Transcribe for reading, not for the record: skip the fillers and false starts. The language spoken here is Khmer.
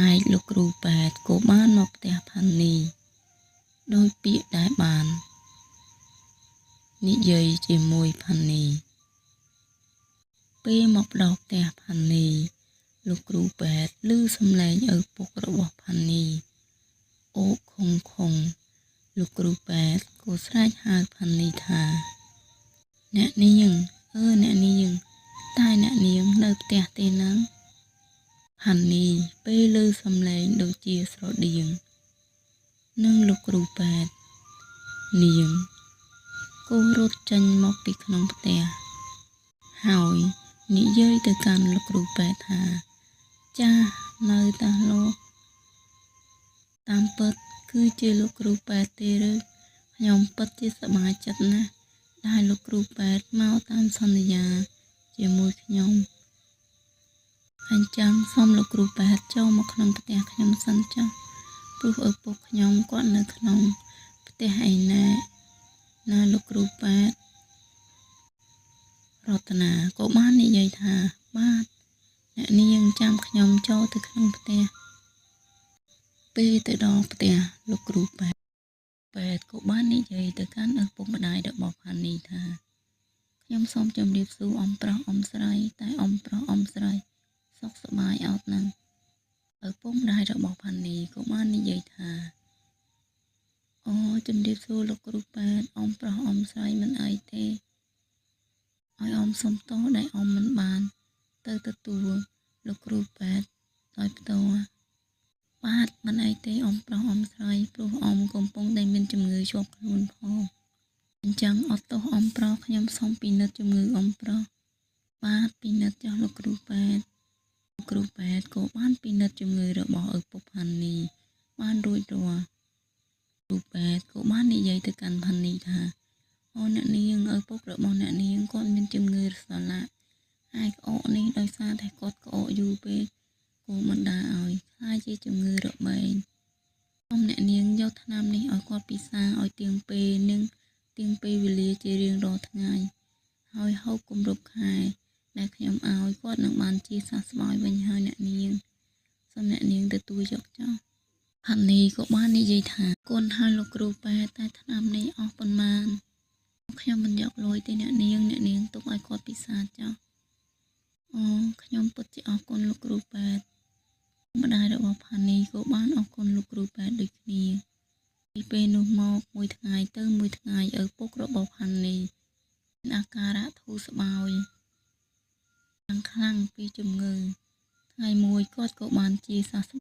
ឯកលោកគ្រូប៉ែតក៏បានមកផ្ទះផានីដោយពាក្យដែលបាននិយាយជាមួយផានីពេលមកដល់ផ្ទះផានីលោកគ្រូប៉ែតឮសំឡេងឪពុករបស់ផានីអូខុងខុងលោកគ្រូប៉ែតក៏ស្រែកហៅផានីថាអ្នកនាងអ្នកនាងតែអ្នកនាងនៅផ្ទះទេនឹងផានីពេលឮសំឡេងដូចជាស្រដៀងនឹងលោកគ្រូប៉ែតនាងក៏រត់ចេញមកពីក្នុងផ្ទះហើយនិយាយទៅកាន់លោកគ្រូប៉ែតថាចាស់នៅតាលោកតាមពិតគឺជាលោកគ្រូប៉ែតទេឬខ្ញុំពិតជាសប្បាយចិត្តណាស់ដែលលោកគ្រូប៉ែតមកតាមសន្យាជាមួយខ្ញុំអញ្ចឹងសូមលោកគ្រូប៉ែតចូលមកក្នុងផ្ទះខ្ញុំសិនចុះព្រោះឪពុកខ្ញុំគាត់នៅក្នុងផ្ទះឯណាលោកគ្រូប៉ែតរតនាក៏បាននិយាយថាបាទអ្នកនាងចាំខ្ញុំចូលទៅក្នុងផ្ទះពេលទៅដល់ផ្ទះលោកគ្រូប៉ែតក៏បាននិយាយទៅកាន់ឪពុកម្ដាយរបស់ផានីថាខ្ញុំសូមជម្រាបសួរអ៊ំប្រុសអ៊ំស្រីតែអ៊ំប្រុសអ៊ំស្រីសុខសប្បាយអត់ណាស់ឪពុកម្ដាយរបស់ផានីក៏បាននិយាយថាអូជម្រាបសួរលោកគ្រូប៉ែតអ៊ំប្រុសអ៊ំស្រីមិនអីទេឲ្យអ៊ំសុំទោសដែលអ៊ំមិនបានទៅទទួលលោកគ្រូប៉ែតដោយផ្ទាល់បាទមិនអីទេអ៊ំប្រុសអ៊ំស្រីព្រោះអ៊ំកំពុងតែមានជំងឺជាប់ខ្លួនផងអញ្ចឹងអត់ទោសអ៊ំប្រុសខ្ញុំសូមពិនិត្យជំងឺអ៊ំប្រុសបាទពិនិត្យចុះលោកគ្រូប៉ែតក៏បានពិនិត្យជំងឺរបស់ឪពុកផានីបានរួចរាល់គ្រូប៉ែតក៏បាននិយាយទៅកាន់ផានីថាអូអ្នកនាងឪពុករបស់អ្នកនាងគាត់មានជំងឺសន្លាក់ហើយក្អកនេះដោយសារតែគាត់ក្អកយូរពេកគូបណ្ដាឲ្យខ្លាចជាជំងឺរបេងសូមអ្នកនាងយកថ្នាំនេះឲ្យគាត់ពិសាឲ្យទៀងពេលវេលាជារៀងរាល់ថ្ងៃហើយហូបគម្រប់ខែដែលខ្ញុំឲ្យគាត់នឹងបានជាសះស្បើយវិញហើយអ្នកនាងសូមអ្នកនាងទទួលយកចុះផានីក៏បាននិយាយថាគុណហើយលោកគ្រូប៉ែតតែថ្នាំនេះអស់ប៉ុន្មានខ្ញុំមិនយកលុយទេអ្នកនាងទុកឲ្យគាត់ពិសាចុះអូខ្ញុំពិតជាអរគុណលោកគ្រូប៉ែតម្ដាយរបស់ផានីក៏បានអរគុណលោកគ្រូប៉ែតដូចគ្នាពីពេលនោះមកមួយថ្ងៃទៅមួយថ្ងៃឪពុករបស់ផានីមានអាការៈធូរស្បើយខ្លាំងពីជំងឺថ្ងៃមួយគាត់ក៏បានជាសះស្បើយ